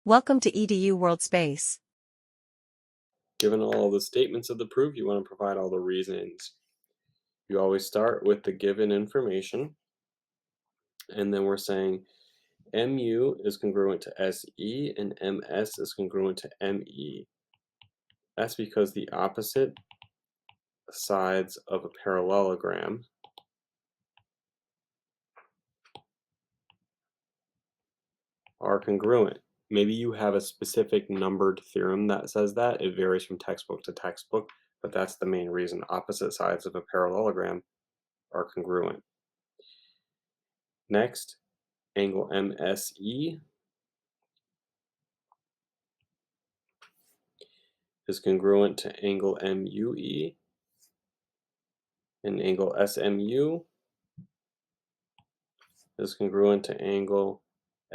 Welcome to EDU World Space. Given all the statements of the proof, you want to provide all the reasons. You always start with the given information, and then we're saying MU is congruent to SE and MS is congruent to ME. That's because the opposite sides of a parallelogram are congruent. Maybe you have a specific numbered theorem that says that. It varies from textbook to textbook, but that's the main reason. Opposite sides of a parallelogram are congruent. Next, angle MSE is congruent to angle MUE, and angle SMU is congruent to angle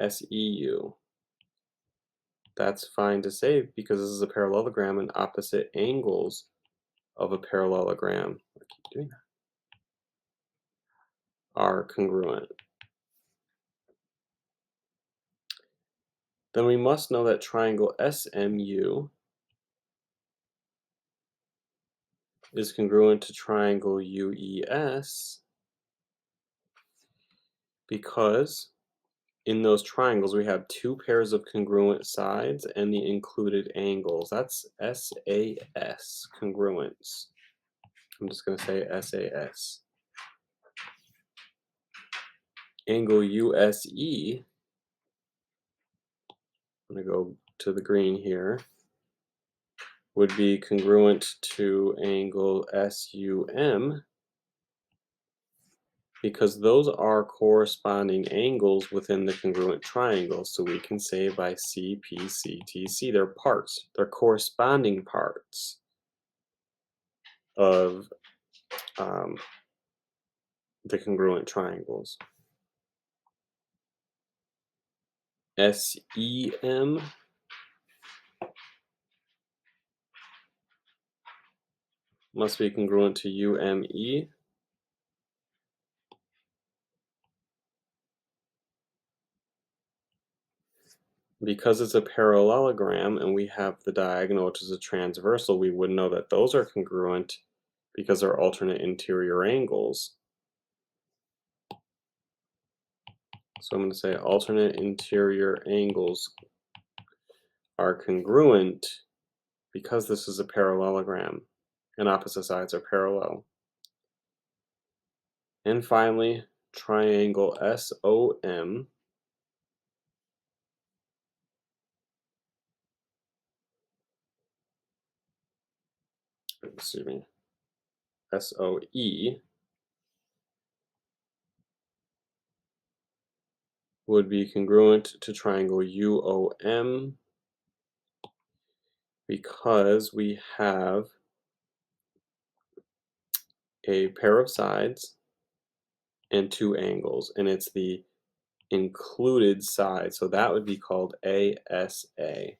SEU. That's fine to say because this is a parallelogram and opposite angles of a parallelogram, I keep doing that, are congruent. Then we must know that triangle SMU is congruent to triangle UES because in those triangles we have two pairs of congruent sides and the included angles. That's SAS, congruence. I'm just going to say SAS. Angle USE, I'm going to go to the green here, would be congruent to angle SUM because those are corresponding angles within the congruent triangle. So we can say by CPCTC, they're parts, they're corresponding parts of the congruent triangles. SEM must be congruent to UME because it's a parallelogram and we have the diagonal, which is a transversal. We would know that those are congruent because they're alternate interior angles. So I'm going to say alternate interior angles are congruent because this is a parallelogram and opposite sides are parallel. And finally, triangle SOM SOE would be congruent to triangle UOM because we have a pair of sides and two angles, and it's the included side, so that would be called ASA.